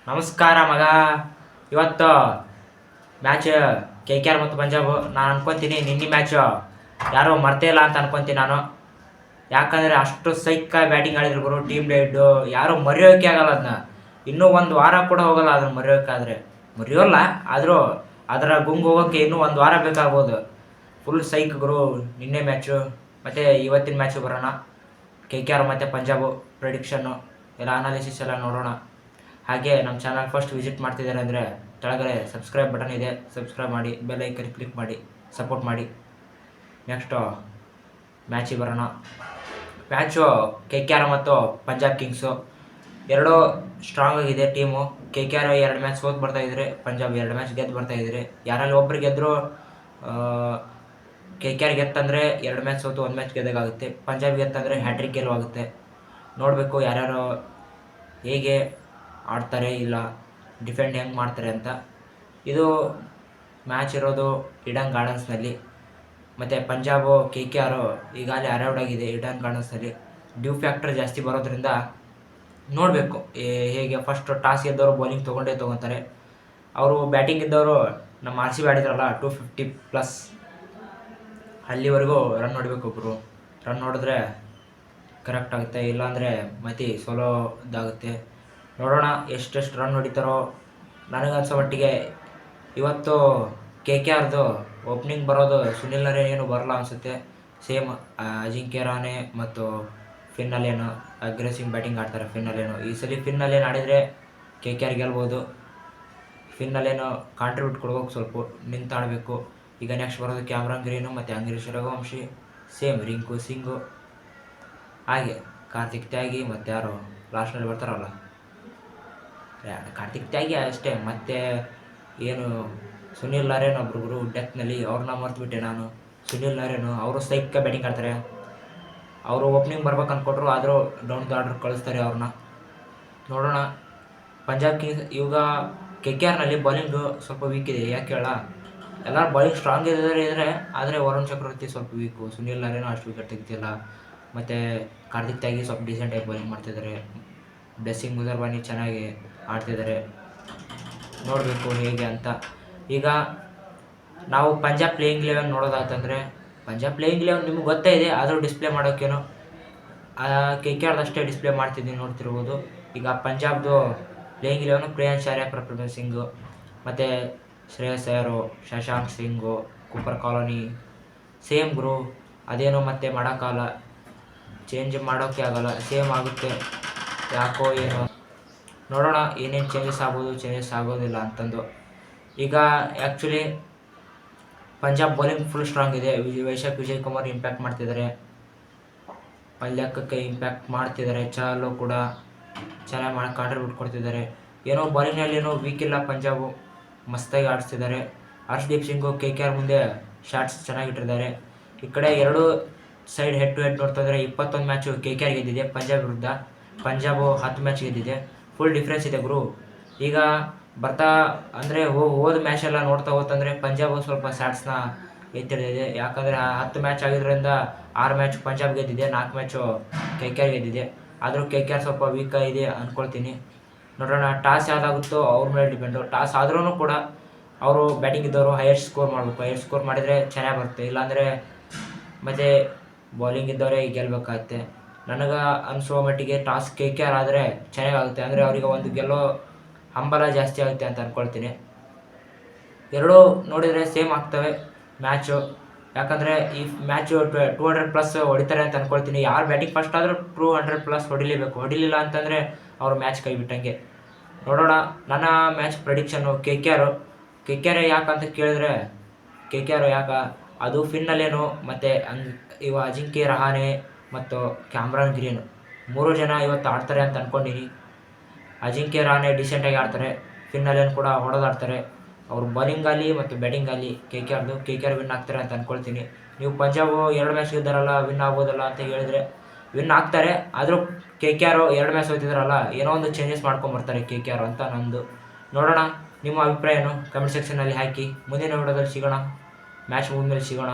ನಮಸ್ಕಾರ ಮಗ. ಇವತ್ತು ಮ್ಯಾಚ್ ಕೆ ಕೆ ಆರ್ ಮತ್ತು ಪಂಜಾಬ್. ನಾನು ಅನ್ಕೊತೀನಿ ನಿನ್ನೆ ಮ್ಯಾಚು ಯಾರೂ ಮರ್ತೇ ಇಲ್ಲ ಅಂತ ಅನ್ಕೊತೀನಿ ನಾನು. ಯಾಕಂದರೆ ಅಷ್ಟು ಸೈಕಾಗಿ ಬ್ಯಾಟಿಂಗ್ ಆಡಿದ್ರು ಗುರು. ಟೀಮ್ ಡೇವಿಡ್ಡು ಯಾರೂ ಮರೆಯೋಕೆ ಆಗಲ್ಲ ಅದನ್ನ. ಇನ್ನೂ ಒಂದು ವಾರ ಕೂಡ ಹೋಗಲ್ಲ ಅದನ್ನು ಮರೆಯೋಕ್ಕಾದರೆ. ಮರೆಯೋಲ್ಲ, ಆದರೂ ಅದರ ಗುಂಗು ಹೋಗೋಕ್ಕೆ ಇನ್ನೂ ಒಂದು ವಾರ ಬೇಕಾಗ್ಬೋದು. ಫುಲ್ ಸೈಕ್ ಗುರು ನಿನ್ನೆ ಮ್ಯಾಚು. ಮತ್ತು ಇವತ್ತಿನ ಮ್ಯಾಚು ಬರೋಣ. ಕೆ ಕೆ ಆರ್ ಮತ್ತು ಪಂಜಾಬು ಪ್ರೆಡಿಕ್ಷನ್ನು ಎಲ್ಲ ಅನಾಲಿಸಿಸ್ ಎಲ್ಲ ನೋಡೋಣ. ಹಾಗೆ ನಮ್ಮ ಚಾನಲ್ ಫಸ್ಟ್ ವಿಸಿಟ್ ಮಾಡ್ತಿದ್ದಾರೆ ಅಂದರೆ ಕೆಳಗಡೆ ಸಬ್ಸ್ಕ್ರೈಬ್ ಬಟನ್ ಇದೆ, ಸಬ್ಸ್ಕ್ರೈಬ್ ಮಾಡಿ, ಬೆಲ್ ಐಕನ್ ಕ್ಲಿಕ್ ಮಾಡಿ, ಸಪೋರ್ಟ್ ಮಾಡಿ. ನೆಕ್ಸ್ಟು ಮ್ಯಾಚಿಗೆ ಬರೋಣ. ಮ್ಯಾಚು ಕೆ ಕೆ ಆರ್ ಮತ್ತು ಪಂಜಾಬ್ ಕಿಂಗ್ಸು ಎರಡೂ ಸ್ಟ್ರಾಂಗ್ ಆಗಿದೆ team. K K R 2 match ಸೋತು ಬರ್ತಾಯಿದ್ರೆ, ಪಂಜಾಬ್ 2 ಮ್ಯಾಚ್ ಗೆದ್ದು ಬರ್ತಾಯಿದ್ರೆ. ಯಾರಲ್ಲಿ ಒಬ್ರು ಗೆದ್ದರು ಕೆ ಕೆ ಆರ್ ಗೆತ್ತಂದರೆ 2 ಮ್ಯಾಚ್ ಸೋತು 1 ಮ್ಯಾಚ್ ಗೆದ್ದಾಗುತ್ತೆ. ಪಂಜಾಬ್ ಗೆತ್ತಂದರೆ ಹ್ಯಾಟ್ರಿಕ್ ಗೆಲುವಾಗುತ್ತೆ. ನೋಡಬೇಕು ಯಾರ್ಯಾರು ಹೇಗೆ ಆಡ್ತಾರೆ, ಇಲ್ಲ ಡಿಫೆಂಡ್ ಹೆಂಗೆ ಮಾಡ್ತಾರೆ ಅಂತ. ಇದು ಮ್ಯಾಚ್ ಇರೋದು ಈಡನ್ ಗಾರ್ಡನ್ಸ್ನಲ್ಲಿ. ಮತ್ತು ಪಂಜಾಬು ಕೆ ಕೆ ಆರು ಈಗಾಗಲೇ ಅರೌಡ್ ಆಗಿದೆ ಈಡನ್ ಗಾರ್ಡನ್ಸ್ನಲ್ಲಿ. ಡ್ಯೂ ಫ್ಯಾಕ್ಟರ್ ಜಾಸ್ತಿ ಬರೋದ್ರಿಂದ ನೋಡಬೇಕು ಹೇಗೆ. ಫಸ್ಟ್ ಟಾಸ್ ಗೆದ್ದವರು ಬೌಲಿಂಗ್ ತೊಗೊತಾರೆ. ಅವರು ಬ್ಯಾಟಿಂಗ್ ಇದ್ದವರು ನಮ್ಮ ಆರ್ ಸಿ ಬಿ ಆಡಿದ್ರಲ್ಲ 250+ ಅಲ್ಲಿವರೆಗೂ ರನ್ ಹೊಡಿಬೇಕು ಒಬ್ಬರು. ರನ್ ಹೊಡೆದ್ರೆ ಕರೆಕ್ಟ್ ಆಗುತ್ತೆ, ಇಲ್ಲಾಂದರೆ ಮತ್ತೆ ಸೋಲೋದಾಗುತ್ತೆ. ನೋಡೋಣ ಎಷ್ಟೆಷ್ಟು ರನ್ ಹೊಡಿತಾರೋ. ನನಗನ್ಸೋ ಮಟ್ಟಿಗೆ ಇವತ್ತು ಕೆ ಕೆ ಆರ್ದು ಓಪನಿಂಗ್ ಬರೋದು ಸುನಿಲ್ ನರೇನ್ ಏನು ಬರಲ್ಲ ಅನಿಸುತ್ತೆ. ಸೇಮ್ ಅಜಿಂಕ್ಯ ರಹಾನೆ ಮತ್ತು ಫಿನ್ ಅಲೇನ್ ಅಗ್ರೆಸಿವ್ ಬ್ಯಾಟಿಂಗ್ ಆಡ್ತಾರೆ. ಫಿನ್ ಅಲೇನು ಈ ಸಲ ಫಿನ್ ಅಲೇನ್ ಆಡಿದರೆ ಕೆ ಕೆ ಆರ್ ಗೆಲ್ಬೋದು. ಫಿನ್ ಅಲೇನು ಕಾಂಟ್ರಿಬ್ಯೂಟ್ ಕೊಡ್ಬೇಕು, ಸ್ವಲ್ಪ ನಿಂತಾಡಬೇಕು. ಈಗ ನೆಕ್ಸ್ಟ್ ಬರೋದು ಕ್ಯಾಮ್ರಾನ್ ಗ್ರೀನು ಮತ್ತು ಅಂಗರೀಶ್ ರಘುವಂಶಿ, ಸೇಮ್ ರಿಂಕು ಸಿಂಗು, ಹಾಗೆ ಕಾರ್ತಿಕ್ ತ್ಯಾಗಿ ಮತ್ತು ಯಾರು ಲಾಸ್ಟ್ನಲ್ಲಿ ಬರ್ತಾರಲ್ಲ ಕಾರ್ತಿಕ್ ತ್ಯಾಗಿ ಅಷ್ಟೇ. ಮತ್ತು ಏನು ಸುನಿಲ್ ನರೇನ್ ಒಬ್ರು ಡೆತ್ನಲ್ಲಿ, ಅವ್ರನ್ನ ಮರ್ತುಬಿಟ್ಟೆ ನಾನು. ಸುನಿಲ್ ನರೇನು ಅವರು ಸೈಕ್ ಬ್ಯಾಟಿಂಗ್ ಆಡ್ತಾರೆ. ಅವರು ಓಪನಿಂಗ್ ಬರ್ಬೇಕು ಅಂದ್ಕೊಟ್ರು, ಆದರೂ ಡೌನ್ ದ ಆರ್ಡರ್ ಕಳಿಸ್ತಾರೆ ಅವ್ರನ್ನ. ನೋಡೋಣ. ಪಂಜಾಬ್ ಕಿಂಗ್ಸ್ ಈಗ ಕೆ ಕೆ ಆರ್ನಲ್ಲಿ ಬೌಲಿಂಗು ಸ್ವಲ್ಪ ವೀಕ್ ಇದೆ. ಯಾಕೆ ಹೇಳ, ಎಲ್ಲರೂ ಬೌಲಿಂಗ್ ಸ್ಟ್ರಾಂಗ್ ಇದ್ದರೆ, ಆದರೆ ವರುಣ್ ಚಕ್ರವರ್ತಿ ಸ್ವಲ್ಪ ವೀಕು. ಸುನಿಲ್ ನರೇನು ಅಷ್ಟು ವಿಕೆಟ್ ತೆಗ್ತಿಲ್ಲ. ಮತ್ತು ಕಾರ್ತಿಕ್ ತ್ಯಾಗಿ ಸ್ವಲ್ಪ ಡೀಸೆಂಟಾಗಿ ಬೌಲಿಂಗ್ ಮಾಡ್ತಿದ್ದಾರೆ. ಬ್ಲೆಸ್ಸಿಂಗ್ ಮುಜರ್ಬಾನಿ ಚೆನ್ನಾಗಿ ಆಡ್ತಿದ್ದಾರೆ. ನೋಡಬೇಕು ಹೇಗೆ ಅಂತ. ಈಗ ನಾವು ಪಂಜಾಬ್ ಪ್ಲೇಯಿಂಗ್ 11 ನೋಡೋದಾತಂದರೆ, ಪಂಜಾಬ್ ಪ್ಲೇಯಿಂಗ್ 11 ನಿಮಗೆ ಗೊತ್ತೇ ಇದೆ, ಆದರೂ ಡಿಸ್ಪ್ಲೇ ಮಾಡೋಕ್ಕೇನು ಕೆ ಕೆ ಆರ್ದಷ್ಟೇ ಡಿಸ್ಪ್ಲೇ ಮಾಡ್ತಿದ್ದೀನಿ, ನೋಡ್ತಿರ್ಬೋದು. ಈಗ ಪಂಜಾಬ್ದು ಪ್ಲೇಯಿಂಗ್ 11 ಪ್ರಿಯಾಂಶ್ ಆರ್ಯ, ಪ್ರಭ್ವೀರ್ ಸಿಂಗು, ಮತ್ತು ಶ್ರೇಯಸ್ ಅಯ್ಯರು, ಶಶಾಂಕ್ ಸಿಂಗು, ಕೂಪರ್ ಕಾಲೋನಿ. ಸೇಮ್ ಗುರು, ಅದೇನೋ ಮತ್ತೆ ಮಾಡೋಕ್ಕಾಗಲ್ಲ, ಚೇಂಜ್ ಮಾಡೋಕ್ಕೆ ಆಗಲ್ಲ, ಸೇಮ್ ಆಗುತ್ತೆ. ಯಾಕೋ ಏನೋ ನೋಡೋಣ ಏನೇನು ಚೇಂಜಸ್ ಆಗ್ಬೋದು, ಚೇಂಜಸ್ ಆಗೋದಿಲ್ಲ ಅಂತಂದು. ಈಗ actually Punjab bowling full strong ಇದೆ. ವೈಶಾಖ್ ವಿಜಯ್ ಕುಮಾರ್ ಇಂಪ್ಯಾಕ್ಟ್ ಮಾಡ್ತಿದ್ದಾರೆ, ಲೆಕ್ಕಕ್ಕೆ ಇಂಪ್ಯಾಕ್ಟ್ ಮಾಡ್ತಿದ್ದಾರೆ. ಚಾಲು ಕೂಡ ಚೆನ್ನಾಗಿ ಕಾಂಟ್ರಿಬ್ಯೂಟ್ ಕೊಡ್ತಿದ್ದಾರೆ. ಏನೋ ಬೌಲಿಂಗ್ನಲ್ಲಿ ಏನೋ ವೀಕ್ ಇಲ್ಲ ಪಂಜಾಬು, ಮಸ್ತಾಗಿ ಆಡಿಸ್ತಿದ್ದಾರೆ. Harshdeep Singh K K R ಮುಂದೆ ಶಾಟ್ಸ್ ಚೆನ್ನಾಗಿಟ್ಟಿದ್ದಾರೆ. ಈ ಕಡೆ ಎರಡು ಸೈಡ್ ಹೆಡ್ ಟು ಹೆಡ್ ನೋಡ್ತಾ ಇದ್ದಾರೆ. 21 ಮ್ಯಾಚು ಕೆ ಕೆ ಆರ್ ಗೆದ್ದಿದೆ ಪಂಜಾಬ್ ವಿರುದ್ಧ, ಪಂಜಾಬು 10 ಮ್ಯಾಚ್ ಗೆದ್ದಿದೆ. ಫುಲ್ ಡಿಫ್ರೆನ್ಸ್ ಇದೆ ಗುರು. ಈಗ ಬರ್ತಾ ಅಂದರೆ ಹೋದ ಮ್ಯಾಚ್ ಎಲ್ಲ ನೋಡ್ತಾ ಹೋತಂದರೆ ಪಂಜಾಬು ಸ್ವಲ್ಪ ಸ್ಯಾಟ್ಸ್ನ ಎತ್ತಿಡಿದೆ. ಯಾಕಂದರೆ 10 ಮ್ಯಾಚ್ ಆಗಿದ್ದರಿಂದ 6 ಮ್ಯಾಚ್ ಪಂಜಾಬ್ ಗೆದ್ದಿದೆ, 4 ಮ್ಯಾಚು ಕೆ ಕೆ ಆರ್ ಗೆದ್ದಿದೆ. ಆದರೂ ಕೆ ಕೆ ಆರ್ ಸ್ವಲ್ಪ ವೀಕ್ ಇದೆ ಅಂದ್ಕೊಳ್ತೀನಿ. ನೋಡೋಣ ಟಾಸ್ ಯಾವುದಾಗುತ್ತೋ ಅವ್ರ ಮೇಲೆ ಡಿಪೆಂಡು. ಟಾಸ್ ಆದ್ರೂ ಕೂಡ ಅವರು ಬ್ಯಾಟಿಂಗ್ ಇದ್ದವರು ಹೈಯೆಸ್ಟ್ ಸ್ಕೋರ್ ಮಾಡಬೇಕು. ಹೈಯೆಸ್ಟ್ ಸ್ಕೋರ್ ಮಾಡಿದರೆ ಚೆನ್ನಾಗಿ ಬರುತ್ತೆ, ಇಲ್ಲಾಂದರೆ ಮತ್ತು ಬೌಲಿಂಗ್ ಇದ್ದವರೇ ಗೆಲ್ಲಬೇಕಾಗತ್ತೆ. ನನಗೆ ಅನಿಸೋ ಮಟ್ಟಿಗೆ ಟಾಸ್ ಕೆ ಕೆ ಆರ್ ಆದರೆ ಚೆನ್ನಾಗಾಗುತ್ತೆ. ಅಂದರೆ ಅವರಿಗೆ ಒಂದು ಗೆಲ್ಲೋ ಹಂಬಲ ಜಾಸ್ತಿ ಆಗುತ್ತೆ ಅಂತ ಅಂದ್ಕೊಳ್ತೀನಿ. ಎರಡೂ ನೋಡಿದರೆ ಸೇಮ್ ಆಗ್ತವೆ ಮ್ಯಾಚು. ಯಾಕಂದರೆ ಈ ಮ್ಯಾಚು 200+ ಹೊಡಿತಾರೆ ಅಂತ ಅಂದ್ಕೊಳ್ತೀನಿ. ಯಾರು ಬ್ಯಾಟಿಂಗ್ ಫಸ್ಟ್ ಆದರೂ 200+ ಹೊಡಿಲೇಬೇಕು. ಹೊಡಿಲಿಲ್ಲ ಅಂತಂದರೆ ಅವರು ಮ್ಯಾಚ್ ಕೈ ಬಿಟ್ಟಂಗೆ. ನೋಡೋಣ. ನನ್ನ ಮ್ಯಾಚ್ ಪ್ರೆಡಿಕ್ಷನ್ನು ಕೆ ಕೆ ಆರ್ ಯಾಕಂತ ಕೇಳಿದ್ರೆ, ಕೆ ಕೆ ಆರ್ ಯಾಕೆ ಅದು ಫಿನ್ನಲ್ಲೇನು ಮತ್ತು ಇವ ಅಜಿಂಕ್ಯ ರಹಾನೆ ಮತ್ತು ಕ್ಯಾಮ್ರಾನ್ ಗ್ರೀನ್ 3 ಜನ ಇವತ್ತು ಆಡ್ತಾರೆ ಅಂತ ಅಂದ್ಕೊಂಡಿನಿ. ಅಜಿಂಕ್ಯ ರಹಾನೆ ಡೀಸೆಂಟಾಗಿ ಆಡ್ತಾರೆ, ಫಿನ್ ಅಲೇನ್ ಕೂಡ ಹೊಡೆದಾಡ್ತಾರೆ. ಅವರು ಬೌಲಿಂಗಲ್ಲಿ ಮತ್ತು ಬ್ಯಾಟಿಂಗಲ್ಲಿ ಕೆ ಕೆ ಆರ್ ವಿನ್ ಆಗ್ತಾರೆ ಅಂತ ಅಂದ್ಕೊಳ್ತೀನಿ. ನೀವು ಪಂಜಾಬು 2 ಮ್ಯಾಚ್ ಗೆದ್ದಾರಲ್ಲ, ವಿನ್ ಆಗ್ಬೋದಲ್ಲ ಅಂತ ಹೇಳಿದರೆ ವಿನ್ ಆಗ್ತಾರೆ. ಆದರೂ ಕೆ ಕೆ ಆರು 2 ಮ್ಯಾಚ್ ಹೋಗ್ತಿದ್ದಾರಲ್ಲ, ಏನೋ ಒಂದು ಚೇಂಜಸ್ ಮಾಡ್ಕೊಂಬರ್ತಾರೆ ಕೆ ಕೆ ಆರ್ ಅಂತ ನಂದು. ನೋಡೋಣ ನಿಮ್ಮ ಅಭಿಪ್ರಾಯನು ಕಮೆಂಟ್ ಸೆಕ್ಷನಲ್ಲಿ ಹಾಕಿ. ಮುಂದಿನ ವಿಡಿಯೋದಲ್ಲಿ ಸಿಗೋಣ, ಮ್ಯಾಚ್ ಮುಗಿದ್ಮೇಲೆ ಸಿಗೋಣ.